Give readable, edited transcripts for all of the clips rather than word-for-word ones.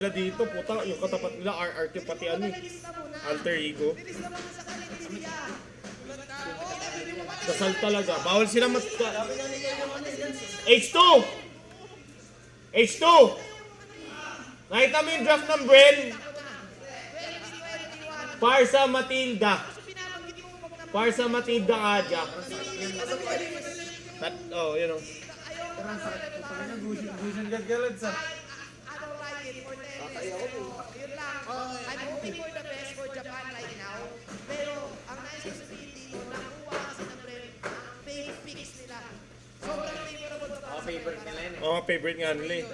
Dito, puta, yung katapat nila, RRT pati ano eh. Alter ego. Dasal talaga. Bawal sila mas... H2! H2! Nakita mo yung draft ng Bren? Parsa Matilda. Parsa Matilda Aja. Oh, yun o. Gusin gaggalad sa. Yun lang. I'm hoping for the best for Japan right now. Pero ang nice sasabihin dito, nakuha kasi ng Bren, ang fake picks nila. Sobrang favorable sa para sa Favorite nila yun eh. Oh, favorite nga nila eh.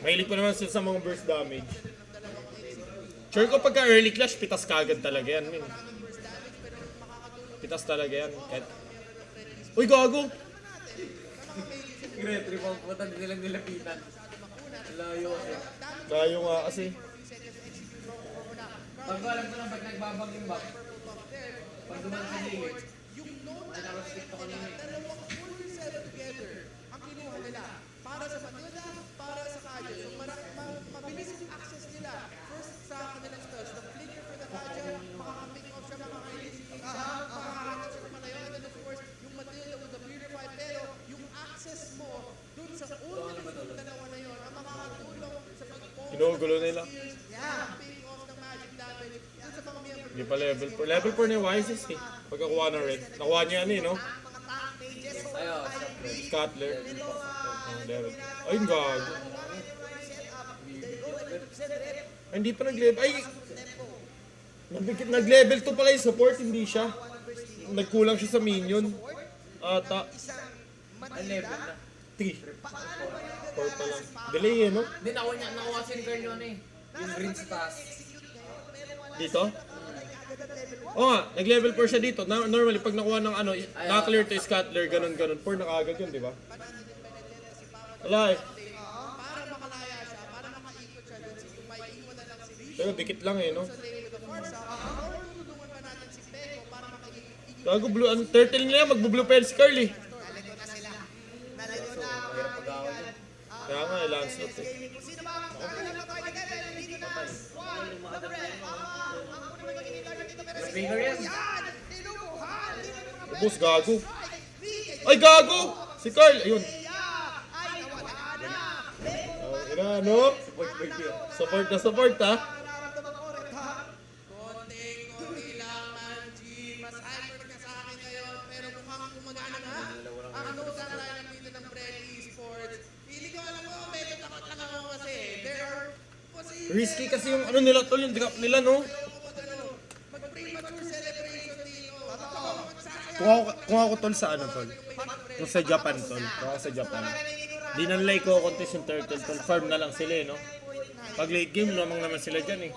Mahilig ko naman sila sa mga burst damage. Sure ko pagka early clash, pitas kagad talaga yan. Min. Pitas talaga yan. Uy, gago! Great, rebound po tayo nilang nilapitan. Layo kasi. Layo nga kasi. Pag alam ko lang, pag nagbabag yung back, pag duman sa gilid, ay nakastick ko kanina. dalawang full set together ang kinuha nila para sa Matilda, para sa Kaja. So mabilis yung access nila. First sa kanilang spells, the flicker for the Kaja, makaka-pick off siya, makaka-release yung isa, makaka-access siya malayo. And then of course, yung Matilda with the purify. Pero yung access mo dun sa una ng dalawa na yun, ang makakatulong sa pag-focus. Kinugulo nila. Yeah, picking off ng magic damage dun sa mga member. Hindi pa level 4. Level 4 na yung Wisest eh. Pagkakuha ng red. Nakuha niya yan eh, no? Ayaw, Scuttler. Oh, level. Ayun, gago. Ay, hindi pa nag-level. Ay! Nag-level 2 pala yung support, hindi siya. Nagkulang siya sa minion. Ata. ang level na. 3. 4 pa lang. Delay eh, no? Hindi, nakuha si Girl yun eh. Yung green sa taas. Dito? Oo nga, nag-level 4 siya dito. Normally, pag nakuha ng ano, naka-clear to scuttler, ganun. 4 na kaagad yun, di ba? Wala eh. Para makalaya siya, para makaikot siya dun sa yung may iwan na lang si Rishi. Pero dikit lang eh, no? Sa layer of the Forza, or tutulungan pa natin si Peko para makaikot. Gago, blue, ang turtle nila, magbo-blue pearl Scarl eh. Kaya nga, Lancelot eh. Sino ba ang target? Dito na. One, the Bren. Ang una magiging target dito, pero Speaker yan. yan! Tinubuhan! Ubus, gago. Ay, gago! Si Carl, ayun. Ay, nawala na! Ina, no? Support na support, ha? Nararamdaman ko rin, ha? Konting-konti lang, Manji. Mas hyper ka sa akin ngayon, pero mukhang gumagana na. Ang nosan line dito ng Bren Esports. Pili ko alam mo, medyo takot lang ako kasi there are Risky kasi yung ano nila tol, yung drop nila, no? mag-premature celebration dito. Kung ako tol sa ano tol? Kung sa Japan tol, kung ako sa Japan. Di na nila i-contest yung turtle tol, farm na lang sila eh, no? Pag late game, lamang naman sila dyan eh.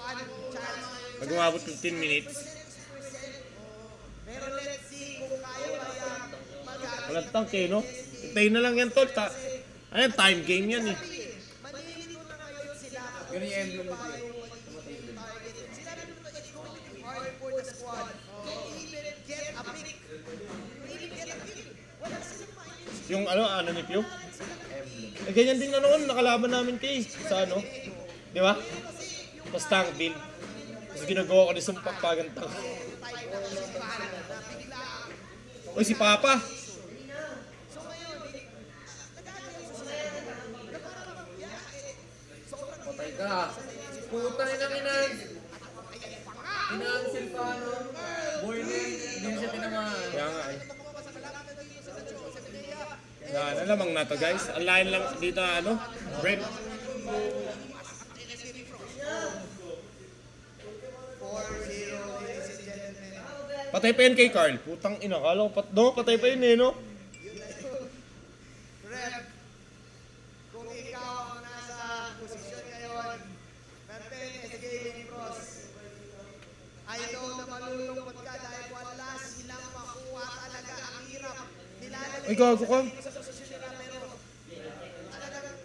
Pag umabot 15 minutes. Walang tank eh, no? Hintayin na lang yan tol, ano yan, time game yan eh. Ganun yung emblem mo dito. Yung ano ni Pio? Eh, ganyan din na noon, nakalaban namin kay sa ano. Di ba? Tapos tank build. Tapos ginagawa ko ni Sumpak pagantang. Uy, si Papa! Patay ka. Puta nilang inaansil pa ano. Boy na yun. Hindi siya tinamaan. Kaya nga eh. Na lamang na to guys. Ang lain lang dito ano, bread. Patay pa yan kay Carl. Putang ina, kala ko patay pa yun eh, no? Rep, kung ikaw ang nasa posisyon ngayon, Pertenes Gaming Pros, I know na malulungkot ka dahil wala silang makuha talaga. Ang hirap. Nilalagay Ay, gago ka. sa posisyon nila, pero talagang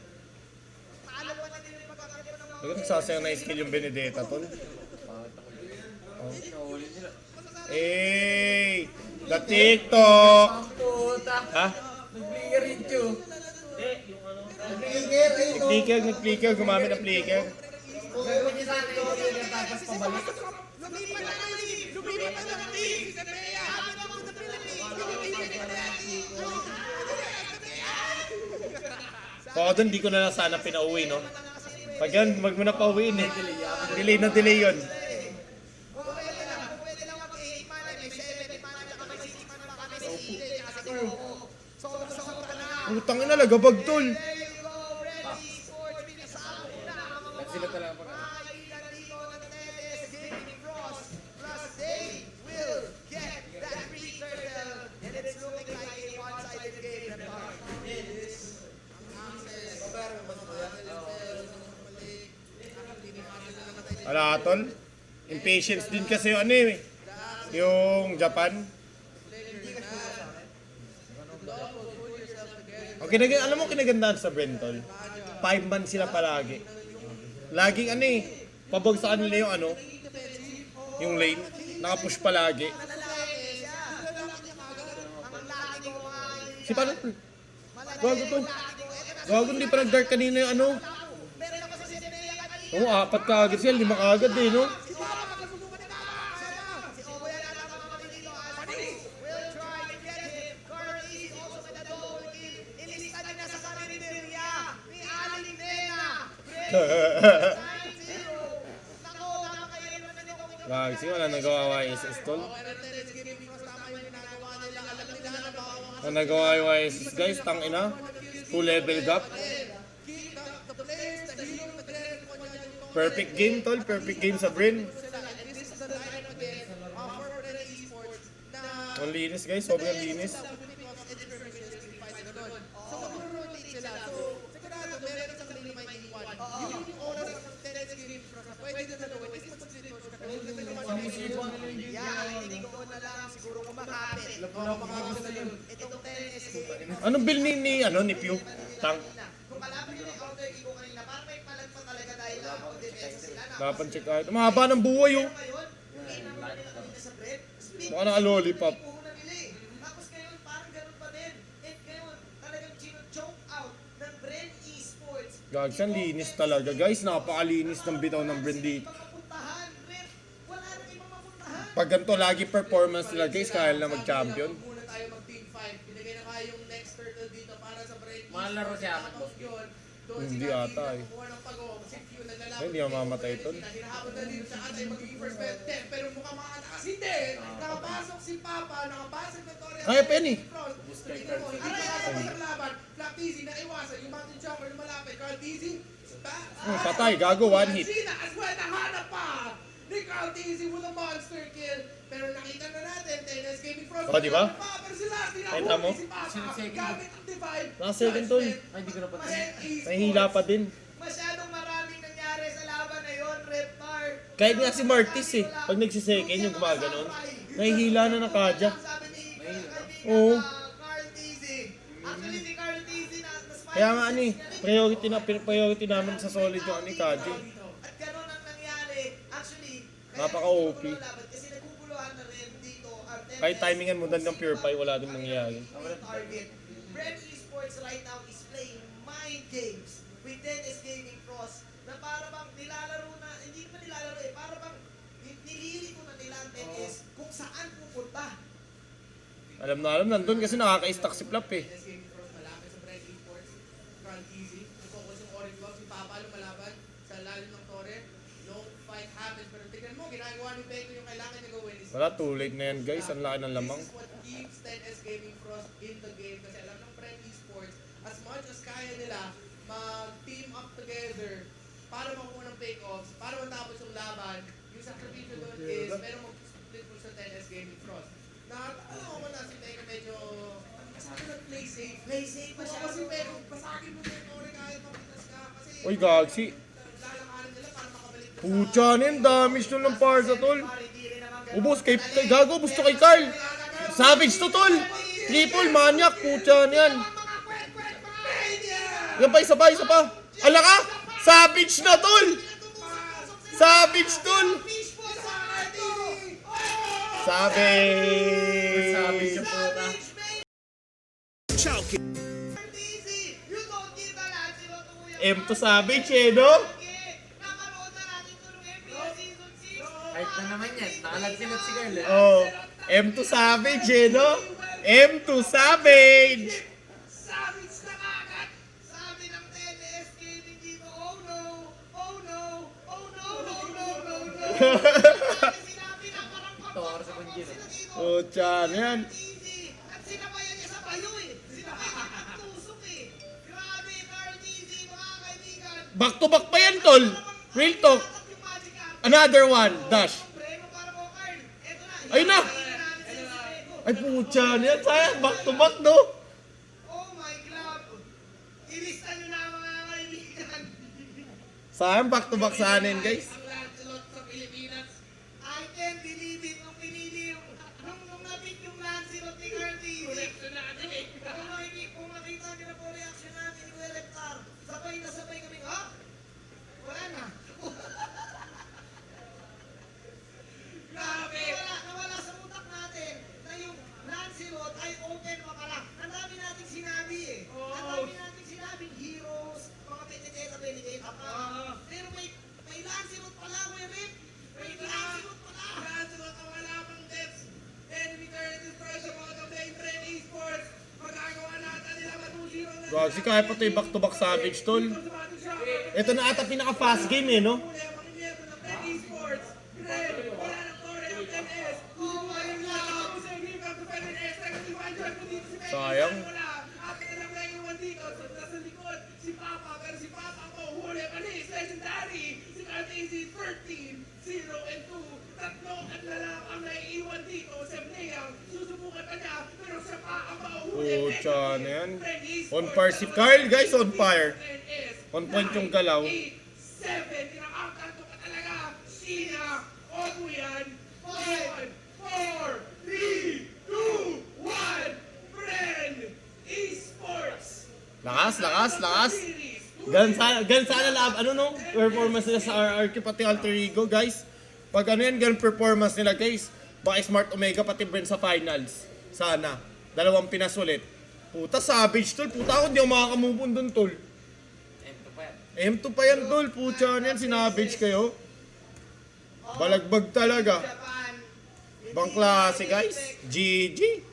talo pa na din yung pagkakit mo ng mga Bakit nagsasayang na skill yung Benedetta, tol? Nahuli nila. Hey! The TikTok! Ang puta. Ha? Nag-bigger rin, Chu. Hindi, yung ano. Nag-flicker, gumamit ng flicker. Gagawin niya sa akin yung trigger tapos pabalik. Lumipat na ng team si Zepea. Happy to the Philippines. Kung ako doon, di ko na lang sana pinauwi, no? Pag yan, wag mo na pauwiin eh. Delay na delay yun. Pwede lang mag-8 man, may 7 man, at saka may 6 man pa kami si CJ, at si Coco. Sobra na. Utang ina, lagabag tol. There you go, Ready Sports, pinasabog na ang mga Sila talaga pag kailan dito ng Tetes Gaming Frost. Plus they will get that free turtle. And it's looking like a one-sided game. Ala tol. Impatience din kasi yung ano eh. Yung Japan. Okay, alam mo kinagandaan sa Brentol? 5 man sila palagi. Laging ano eh. Pabagsakan nila yung ano. Yung lane. Nakapush palagi. Si paano? Gago to. Gago, hindi pa nag-dark kanina yung ano. Oo, 4 kaagad siya, 5 kaagad eh, no? Gagsi, wala nagawa YSS tol. Wala nagawa YSS guys, tangina. 2 level gap. Perfect game tol, perfect game sa Brin. Ang linis guys, sobrang linis. So, mag-rotate sila. So, sigurado, meron isang lane may iwan. Yun yung oras ng tennis game na pwede na gawin. Is mag-split mo siya. Yeah, hindi ko na lang siguro kumakapit. Itong tennis game. Anong bill ni Pew? Tank. Kung malapit yung counter ego kanina, parang may palag pa talaga dahil lang ang defense sila na. Nakapan-check out. Mahaba ng buhay oh. Ngayon, inaman nila dito sa bread. Speed Mukha na lollipop. puhunan nila eh. Tapos ngayon, parang ganun pa din. And ngayon, talagang choke out ng Bren Esports. Gags, ang linis talaga guys. Napakalinis ng bitaw ng Brin dito. Mapuntahan, Bren. Wala nang ibang mapuntahan. Pag ganito lagi performance nila guys, kaya na mag-champion. Muna tayo mag-team 5. Binigay na kaya yung next turtle dito para sa Bren Esports. Mahal laro siya, Tapos yun, doon Hindi si Kardina ata eh. kumuha ng pag-o. Si Q naglalaban. Ay, hindi ako mamatay tol. Hinahabol na dito siya at ay magiging first bet 10 pero mukhang makatakas. Hindi! Nakapasok si Papa, nakapasok na Torres. Kaya Penny. Tingnan mo, hindi nakapasok ng laban. Flap Dizzy na iwasan. Yung Mountain Chopper na malapit. Carl Dizzy. Patay, gago, 1 hit. Sina as well, nahanap pa! Ni Carl Dizzy with a monster kill. Pero nakita na natin, Tennis Gaming Frost. Oh, di ba? Pero sila, Kita mo? si Papa. Gamit ang divide. Naka-second tol. Ay, hindi ko na pati. Nahihila pa din. Masyadong maraming nangyari sa laban na yun, Reptar. Kahit nga si Martis eh. Pag nagsisecond yung gumaganon. Nahihila na ng kadya. Sabi ni Oo. Carl Dizzy. Actually, si Carl Dizzy na Kaya nga ano eh. Priority namin sa solid yung ano eh, kadya. At gano'n ang nangyari. Actually, Napaka-OP. kasi naguguluhan na rin dito ang Kahit timingan mo dan ng Pure Pie, wala din mangyayari. target. Brem Esports right now is playing mind games with Dennis Gaming Frost na para bang nilalaro na, hindi pa nilalaro eh, para bang nililito na nila ang tennis kung saan pupunta. Alam na nandun kasi nakaka-stack si Flap eh. Dennis Gaming Frost malapit sa Brem Esports. Carl Easy. Focus yung orange box. Si Papa lumalaban sa lalim ng torre. No fight happens. Pero tignan mo, ginagawa ni Peko yung kailangan niya gawin is Wala, too late na yan guys. Ang laki ng lamang. this is what keeps 10S Gaming Frost in the game kasi alam ng Brem Esports as much as kaya nila mag-team up together para makuha ng take-offs, para matapos yung laban, yung sakripisyo doon is meron mag-split po sa 10S Gaming Frost. Nakakatawa ko na si Peko medyo sabi na play safe. Play safe pa siya. Kasi Peko, pasakin mo din Tori kahit mapitas ka. Kasi Uy, gagsi. lalakarin nila para makabalik doon Pucha na yun. Damage nun ng Parza tol. Ubus kay gago. Gusto kay Carl. Savage to tol. Triple maniac. Pucha na yan. Yan pa, isa pa. Ala ka. Savage na tol. Savage tol. Savage. Savage yung puta. Easy! You don't give a lot M2 Savage eh, no? Kahit na naman yan, nakalansinat si Carl eh. Oh, M2 Savage eh, no? M2 Savage! Savage na kagad! Sabi ng TNS Gaming dito, oh no, oh no, oh no, no, no, no, no. Sinabi na parang Tor sa Bunjin. sila dito. Oh, tiyan, yan. Easy. At sinabayan niya sa payo eh. Sinabayan niya ng tusok eh. Grabe, Carl Easy, mga kaibigan. Back to back pa yan, tol. Real talk. Tatap yung magic carpet. Another one, dash. Preno para mo, Carl. Eto na. Ayun na. Hihingin natin sila si Preno. Ay, putya yan. Sayang, back to back, no? Oh my God. Ilista nyo na mga kaibigan. Sayang, back to back sa anin, guys. Ang Lancelot sa Pilipinas. I can't believe it nung pinili yung nung nabit yung Lancelot ni Carl TV. Kung makita nyo na po reaction natin ni Kuya Reptar, sabay na sabay kami, ha? Wala na. Grabe. Nawala sa utak natin na yung Lancelot ay open pa pala. Ang dami nating sinabi eh. Ang dami nating sinabi, heroes, mga petiteta, beniteta pa. Pero may Lancelot pala, Kuya Rip. May Lancelot pala. Lancelot ang wala pang deaths. Enemy turret destroys about of the Intrade Esports. Magagawa natin nila matusi ang Gagsi, kaya pa ito yung back to back Savage, tol. Ito na ata pinaka-fast game eh, no? Sayang. Si Papa, pero si Papa ko, huli pa ni legendary. Si Cartesi 13, 0 and 2. Tatlo at lalak ang naiiwan dito. Si Amneyang, susubukan pa niya, pero siya pa ang mauhuli. Pucha na yan. On fire si Carl, guys, on fire. On point yung galaw. 7, tinakangkan ko pa talaga. Sina, Ogo yan. 5, 4, 3, 2, 1. Friend, Esports. Lakas, lakas, lakas. Gan sana lab, ano no? Performance nila sa RRQ pati Alter Ego, guys. Pag ano yan, gan performance nila, guys. Baka Smart Omega pati Brent sa finals. Sana. Dalawang Pinas ulit. Puta, Savage, tol. Puta ako, hindi ako makakamove on dun, tol. M2 pa yan. M2 pa yan, tol. Pucha na yan, sinavage kayo. Balagbag talaga. Japan. Bang klase, guys. GG.